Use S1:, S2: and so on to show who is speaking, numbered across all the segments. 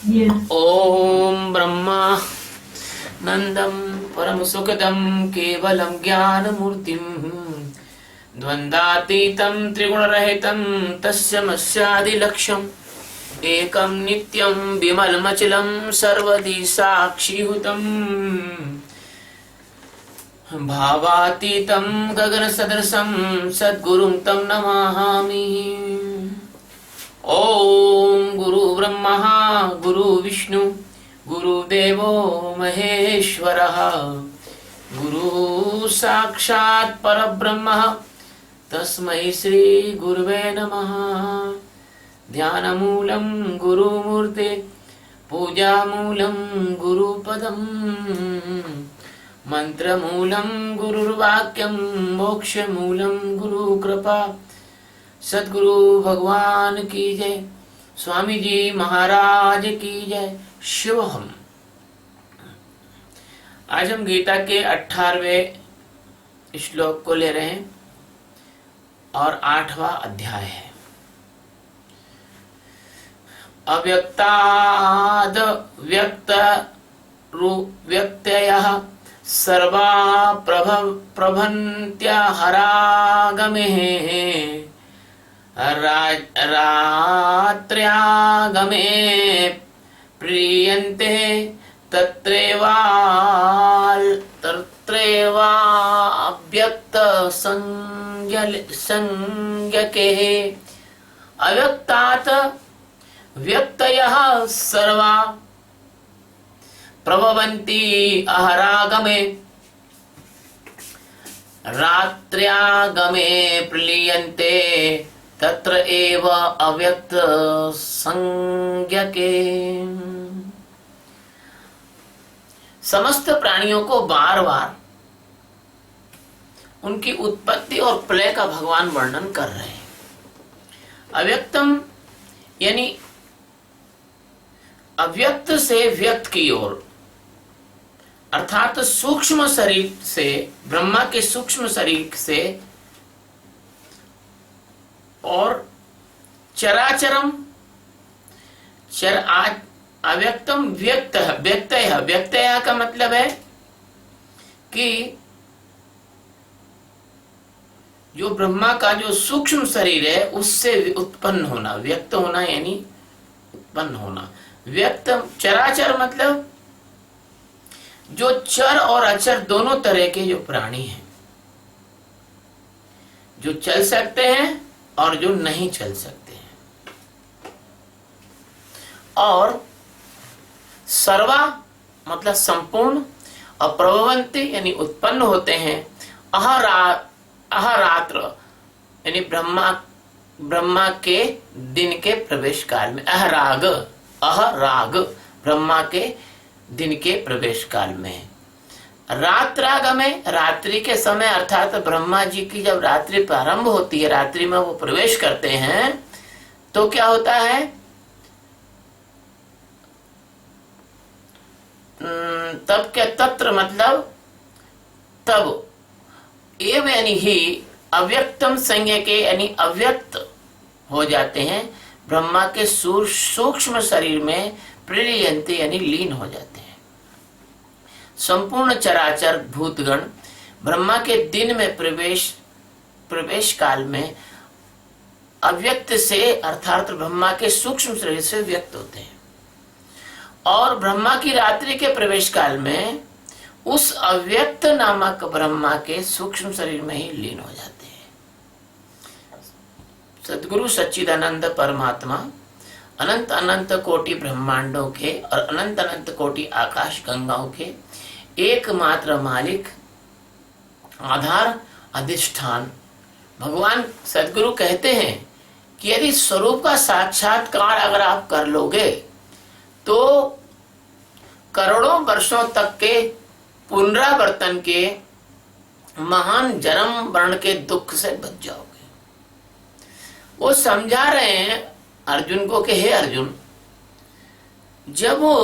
S1: ओम ब्रह्मा नंदं परम सुखदं केवलं ज्ञानमूर्तिं द्वन्द्वातीतं त्रिगुणरहितं तस्मैवादिलक्ष्यम् एकं नित्यं विमलमचलं सर्वदि साक्षिभूतं भावातीतं गगनसदृशं सद्गुरुं तं नमामि। ओम गुरु ब्रह्मा गुरु विष्णु गुरुदेवो महेश्वरः गुरु साक्षात् परब्रह्म तस्मै श्री गुरुवे नमः। ध्यानमूलं गुरुमूर्ते पूजामूलं गुरुपदं मंत्रमूलं गुरुर्वाक्यं मोक्षमूलं गुरुकृपा। सद्गुरु भगवान की जय। स्वामी जी महाराज की जय। शिव हम। आज हम गीता के 18वें श्लोक को ले रहे हैं और 8वां अध्याय है। अव्यक्ताद व्यक्त व्यक्तयः सर्वा प्रभन्त्या हरागमे रात्र्यागमे प्रीयन्ते तत्रैवाव्यक्त संज्ञके। अव्यक्तात् व्यक्तयः सर्वा प्रभवन्ति अहरागमे रात्र्यागमे प्रीयन्ते तत्र एव अव्यक्त संज्ञके। समस्त प्राणियों को बार बार उनकी उत्पत्ति और प्रलय का भगवान वर्णन कर रहे हैं। अव्यक्तम यानी अव्यक्त से व्यक्त की ओर, अर्थात सूक्ष्म शरीर से, ब्रह्मा के सूक्ष्म शरीर से और चराचरम अव्यक्तम व्यक्त व्यक्तय। व्यक्तय का मतलब है कि जो ब्रह्मा का जो सूक्ष्म शरीर है उससे उत्पन्न होना। व्यक्त होना यानी उत्पन्न होना। व्यक्त चराचर मतलब जो चर और अचर दोनों तरह के जो प्राणी हैं, जो चल सकते हैं और जो नहीं चल सकते हैं। और सर्वा मतलब संपूर्ण, और प्रभवन्ति यानी उत्पन्न होते हैं। अहरात्र यानी ब्रह्मा के दिन के प्रवेश काल में। अहराग ब्रह्मा के दिन के प्रवेश काल में। रात्रागमे रात्रि के समय, अर्थात ब्रह्मा जी की जब रात्रि प्रारंभ होती है, रात्रि में वो प्रवेश करते हैं तो क्या होता है, तब क्या तत्र मतलब तब, एव यानी ही अव्यक्तम संज्ञा के यानी अव्यक्त हो जाते हैं ब्रह्मा के सूक्ष्म शरीर में। प्रीयन्ते यानी लीन हो जाते हैं। संपूर्ण चराचर भूतगण ब्रह्मा के दिन में प्रवेश काल में अव्यक्त से, अर्थात ब्रह्मा के सूक्ष्म शरीर से व्यक्त होते हैं। और ब्रह्मा की रात्रि के प्रवेश काल में उस अव्यक्त नामक ब्रह्मा के सूक्ष्म शरीर में ही लीन हो जाते हैं। सद्गुरु सच्चिदानंद परमात्मा अनंत अनंत कोटि ब्रह्मांडों के और अनंत अनंत कोटि आकाश गंगाओं के एकमात्र मालिक, आधार, अधिष्ठान भगवान सद्गुरु कहते हैं कि यदि स्वरूप का साक्षात्कार अगर आप कर लोगे तो करोड़ों वर्षों तक के पुनरावर्तन के महान जन्म मरण के दुख से बच जाओगे। वो समझा रहे हैं अर्जुन को कि हे अर्जुन, जब वो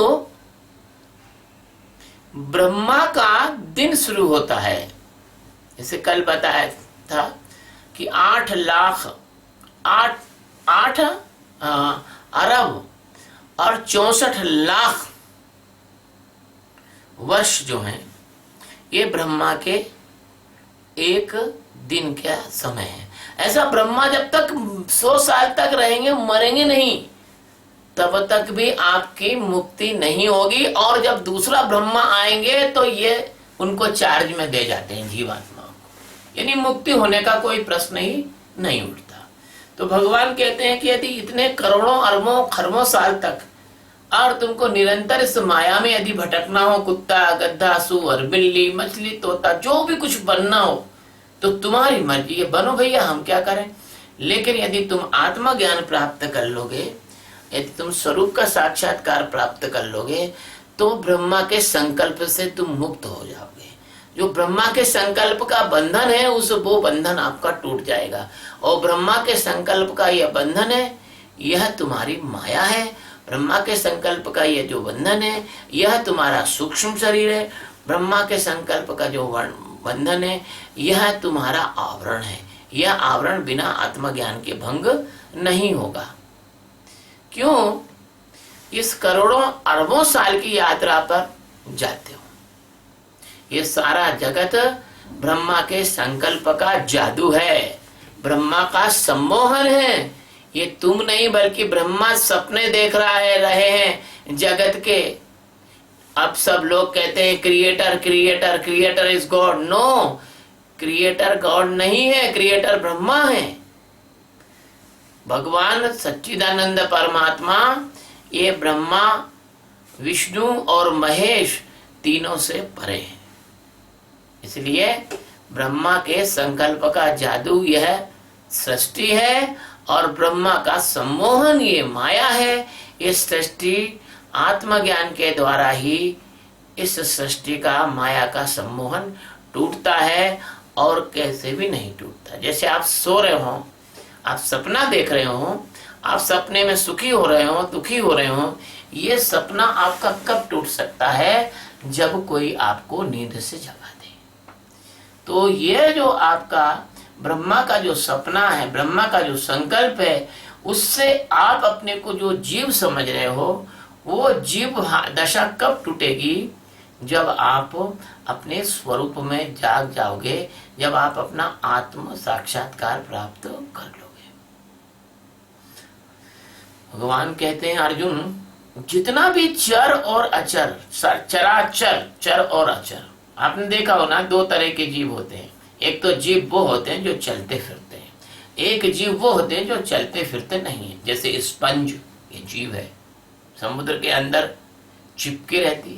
S1: ब्रह्मा का दिन शुरू होता है, जैसे कल बताया था कि 8 लाख 8 अरब और 64 लाख वर्ष जो हैं ये ब्रह्मा के एक दिन का समय है। ऐसा ब्रह्मा जब तक 100 साल तक रहेंगे, मरेंगे नहीं, तब तक भी आपकी मुक्ति नहीं होगी। और जब दूसरा ब्रह्मा आएंगे तो ये उनको चार्ज में दे जाते हैं जीवात्माओं को, यानी मुक्ति होने का कोई प्रश्न ही नहीं उठता। तो भगवान कहते हैं कि यदि इतने करोड़ों अरबों खरबों साल तक और तुमको निरंतर इस माया में यदि भटकना हो, कुत्ता गद्दा सूअर बिल्ली मछली तोता जो भी कुछ बनना हो तो तुम्हारी मर्जी है, बनो भैया, हम क्या करें। लेकिन यदि तुम आत्मज्ञान प्राप्त कर लोगे, यदि तुम स्वरूप का साक्षात्कार प्राप्त कर लोगे तो ब्रह्मा के संकल्प से तुम मुक्त हो जाओगे। जो ब्रह्मा के संकल्प का बंधन है वो बंधन आपका टूट जाएगा। और ब्रह्मा के संकल्प का यह बंधन है, यह तुम्हारी माया है। ब्रह्मा के संकल्प का यह जो बंधन है यह तुम्हारा सूक्ष्म शरीर है। ब्रह्मा के संकल्प का जो बंधन है यह तुम्हारा आवरण है। यह आवरण बिना आत्मज्ञान के भंग नहीं होगा। क्यों? इस करोड़ों अरबों साल की यात्रा पर जाते हो। ये सारा जगत ब्रह्मा के संकल्प का जादू है, ब्रह्मा का सम्मोहन है। ये तुम नहीं बल्कि ब्रह्मा सपने देख रहे हैं जगत के। अब सब लोग कहते हैं creator creator creator is God. No, creator God नहीं है, क्रिएटर ब्रह्मा है। भगवान सच्चिदानंद परमात्मा ये ब्रह्मा विष्णु और महेश तीनों से परे हैं। इसलिए ब्रह्मा के संकल्प का जादू यह सृष्टि है और ब्रह्मा का सम्मोहन ये माया है। ये सृष्टि आत्मज्ञान के द्वारा ही इस सृष्टि का माया का सम्मोहन टूटता है और कैसे भी नहीं टूटता। जैसे आप सो रहे हो, आप सपना देख रहे हो, आप सपने में सुखी हो रहे हो दुखी हो रहे हो, ये सपना आपका कब टूट सकता है? जब कोई आपको नींद से जगा दे। तो ये जो आपका ब्रह्मा का जो सपना है, ब्रह्मा का जो संकल्प है, उससे आप अपने को जो जीव समझ रहे हो वो जीव दशा कब टूटेगी? जब आप अपने स्वरूप में जाग जाओगे, जब आप अपना आत्म साक्षात्कार प्राप्त कर लोगे। भगवान कहते हैं अर्जुन, जितना भी चर और अचर, चराचर, चर और अचर, आपने देखा हो ना, दो तरह के जीव होते हैं। एक तो जीव वो होते हैं जो चलते फिरते हैं, एक जीव वो होते हैं जो चलते फिरते नहीं है। जैसे स्पंज, ये जीव है, समुद्र के अंदर चिपके रहती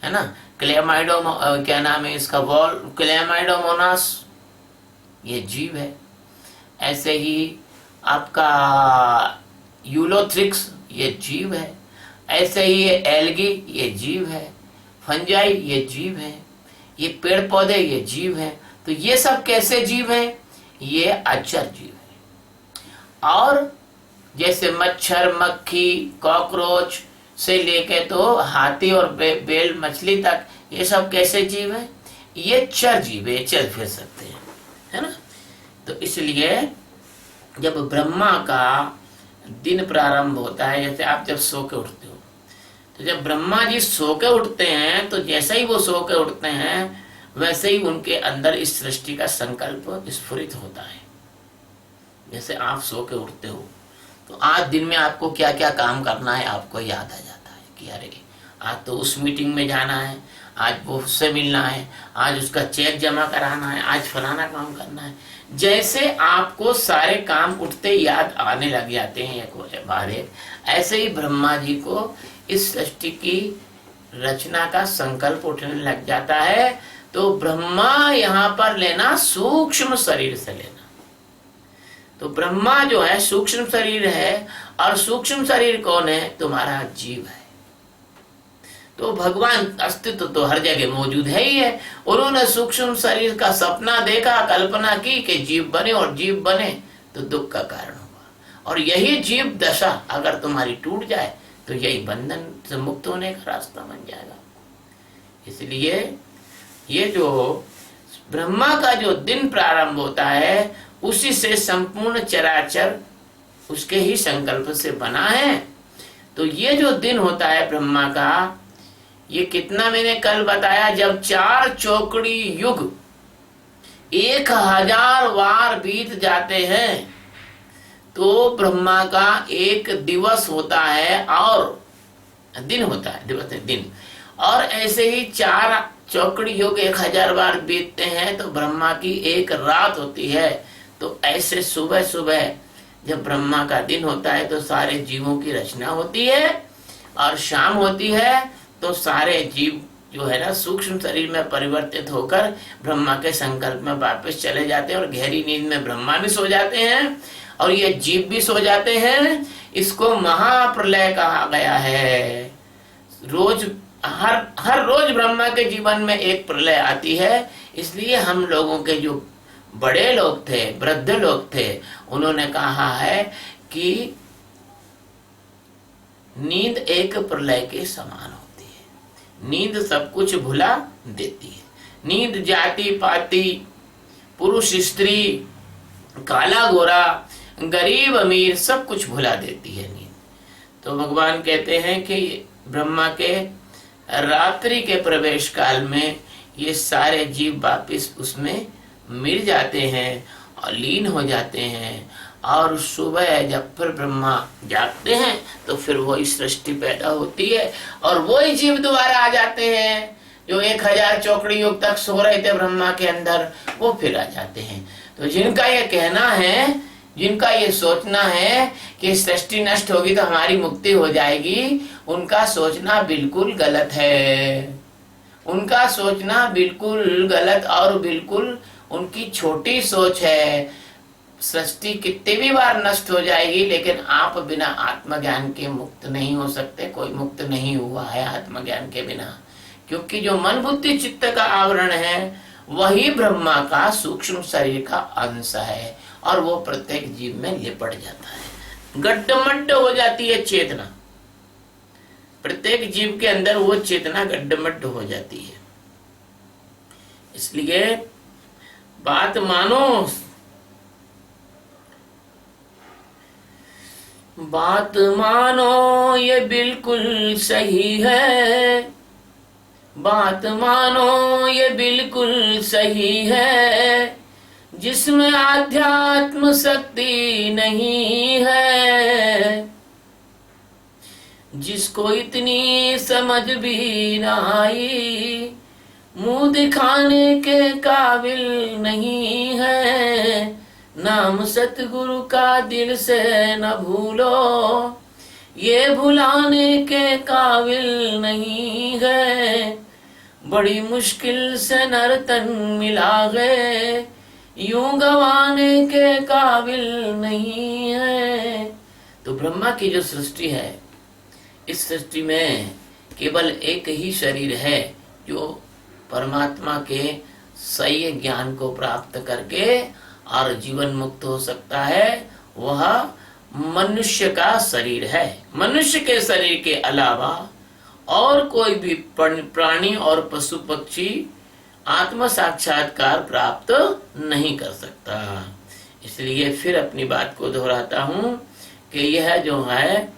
S1: है ना। क्या नाम है इसका, वॉल क्लेमाइडोमोनास, ये जीव है। ऐसे ही आपका यूलोथ्रिक्स, ये जीव है। ऐसे ही ये एल्गी, ये जीव है। फंजाई, ये जीव है। ये पेड़ पौधे, ये जीव है। तो ये सब कैसे जीव हैं? ये अचर जीव है। और जैसे मच्छर, मक्खी, कॉकरोच से लेके तो हाथी और बेल मछली तक, ये सब कैसे जीव है? ये चर जीव है, चल फिर सकते हैं, है ना। तो इसलिए जब ब्रह्मा का दिन प्रारंभ होता है, जैसे आप जब सो के उठते हो, तो जब ब्रह्मा जी सो के उठते हैं तो जैसे ही वो सो के उठते हैं वैसे ही उनके अंदर इस सृष्टि का संकल्प स्फुरित होता है। जैसे आप सो के उठते हो तो आज दिन में आपको क्या क्या काम करना है आपको याद आ जाता है कि अरे आज तो उस मीटिंग में जाना है, आज वो उससे मिलना है, आज उसका चेक जमा कराना है, आज फलाना काम करना है। जैसे आपको सारे काम उठते याद आने लग जाते हैं एक बाद एक, ऐसे ही ब्रह्मा जी को इस सृष्टि की रचना का संकल्प उठने लग जाता है। तो ब्रह्मा यहाँ पर लेना सूक्ष्म शरीर से लेना। तो ब्रह्मा जो है सूक्ष्म शरीर है, और सूक्ष्म शरीर कौन है? तुम्हारा जीव है। तो भगवान अस्तित्व तो हर जगह मौजूद है ही है। उन्होंने सूक्ष्म शरीर का सपना देखा, कल्पना की कि जीव बने, और जीव बने तो दुख का कारण हुआ। और यही जीव दशा अगर तुम्हारी टूट जाए तो यही बंधन से मुक्त होने का रास्ता बन जाएगा। इसलिए ये जो ब्रह्मा का जो दिन प्रारंभ होता है उसी से संपूर्ण चराचर उसके ही संकल्प से बना है। तो ये जो दिन होता है ब्रह्मा का, ये कितना मैंने कल बताया, जब 4 चौकड़ी युग 1000 बार बीत जाते हैं तो ब्रह्मा का एक दिवस होता है, और दिन होता है, दिवस है दिन। और ऐसे ही 4 चौकड़ी युग 1000 बार बीतते हैं तो ब्रह्मा की एक रात होती है। तो ऐसे सुबह सुबह जब ब्रह्मा का दिन होता है तो सारे जीवों की रचना होती है, और शाम होती है तो सारे जीव जो है ना सूक्ष्म शरीर में परिवर्तित होकर ब्रह्मा के संकल्प में वापस चले जाते हैं, और गहरी नींद में ब्रह्मा भी सो जाते हैं और ये जीव भी सो जाते हैं। इसको महाप्रलय कहा गया है। रोज हर रोज ब्रह्मा के जीवन में एक प्रलय आती है। इसलिए हम लोगों के जो बड़े लोग थे, वृद्ध लोग थे, उन्होंने कहा है कि नींद एक प्रलय के समान होती है। नींद सब कुछ भुला देती है। नींद जाति पाति, पुरुष स्त्री, काला गोरा, गरीब अमीर सब कुछ भुला देती है नींद। तो भगवान कहते हैं कि ब्रह्मा के रात्रि के प्रवेश काल में ये सारे जीव वापिस उसमें मिल जाते हैं और लीन हो जाते हैं, और सुबह जब फिर ब्रह्मा जागते हैं तो फिर वही सृष्टि पैदा होती है और वही जीव दोबारा आ जाते हैं जो 1000 चौकड़ी युग तक सो रहे थे ब्रह्मा के अंदर, वो फिर आ जाते हैं। तो जिनका ये कहना है, जिनका ये सोचना है कि सृष्टि नष्ट होगी तो हमारी मुक्ति हो जाएगी, उनका सोचना बिल्कुल गलत है। उनका सोचना बिल्कुल गलत और बिल्कुल उनकी छोटी सोच है। सृष्टि कितने भी बार नष्ट हो जाएगी, लेकिन आप बिना आत्मज्ञान के मुक्त नहीं हो सकते। कोई मुक्त नहीं हुआ है आत्मज्ञान के बिना, क्योंकि जो मन बुद्धि चित्त का आवरण है वही ब्रह्मा का सूक्ष्म शरीर का अंश है, और वो प्रत्येक जीव में लिपट जाता है। गड्ढमड्ढ हो जाती है चेतना, प्रत्येक जीव के अंदर वो चेतना गड्ढमड्ढ हो जाती है। इसलिए बात मानो, बात मानो ये बिल्कुल सही है, बात मानो ये बिल्कुल सही है, जिसमें आध्यात्म शक्ति नहीं है, जिसको इतनी समझ भी ना आई, मुंह दिखाने के काबिल नहीं है। नाम सतगुरु का दिल से न भूलो, ये भुलाने के काबिल नहीं है। बड़ी मुश्किल से नर्तन मिला गए, यूं गवाने के काबिल नहीं है। तो ब्रह्मा की जो सृष्टि है, इस सृष्टि में केवल एक ही शरीर है जो परमात्मा के सही ज्ञान को प्राप्त करके और जीवन मुक्त हो सकता है। वह मनुष्य का शरीर है। मनुष्य के शरीर के अलावा और कोई भी प्राणी और पशु पक्षी आत्म साक्षात्कार प्राप्त नहीं कर सकता। इसलिए फिर अपनी बात को दोहराता हूँ कि यह जो है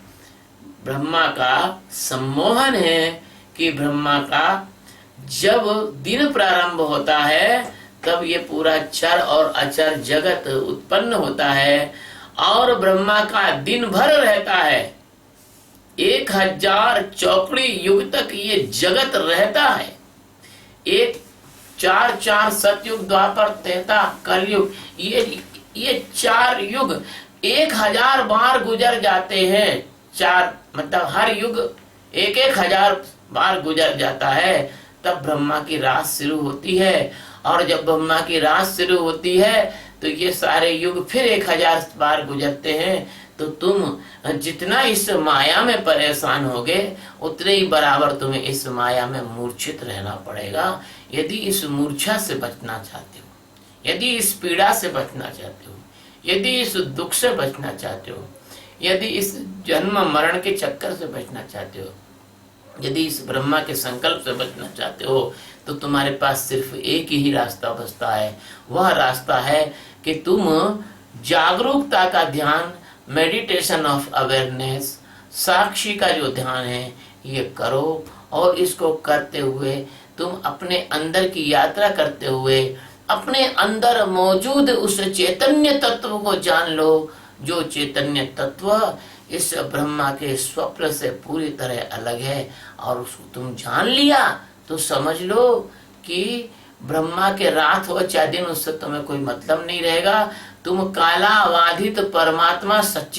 S1: ब्रह्मा का सम्मोहन है, कि ब्रह्मा का जब दिन प्रारंभ होता है तब ये पूरा चर और अचर जगत उत्पन्न होता है, और ब्रह्मा का दिन भर रहता है। 1000 चौकड़ी युग तक ये जगत रहता है। 4 सतयुग, द्वापर, त्रेता, कलयुग, ये 4 युग 1000 बार गुजर जाते हैं। 4 मतलब हर युग 1000 बार गुजर जाता है, तब ब्रह्मा की रात शुरू होती है। और जब ब्रह्मा की रात शुरू होती है तो ये सारे युग फिर 1000 बार गुजरते हैं। तो तुम जितना इस माया में परेशान होगे, उतने ही बराबर तुम्हें इस माया में मूर्छित रहना पड़ेगा। यदि इस मूर्छा से बचना चाहते हो, यदि इस पीड़ा से बचना चाहते हो, यदि इस दुख से बचना चाहते हो, यदि इस जन्म मरण के चक्कर से बचना चाहते हो, यदि इस ब्रह्मा के संकल्प से बचना चाहते हो, तो तुम्हारे पास सिर्फ एक ही रास्ता बचता है। वह रास्ता है कि तुम जागरूकता का ध्यान, मेडिटेशन ऑफ अवेयरनेस, साक्षी का जो ध्यान है ये करो, और इसको करते हुए तुम अपने अंदर की यात्रा करते हुए अपने अंदर मौजूद उस चैतन्य तत्व को जान लो, जो चैतन्य तत्व इस ब्रह्मा के स्वप्न से पूरी तरह अलग है। और उसको तुम जान लिया तो समझ लो कि ब्रह्मा के रात हो चाहे दिन, उससे तुम्हें कोई मतलब नहीं रहेगा। तुम कालाबाधित परमात्मा सच्ची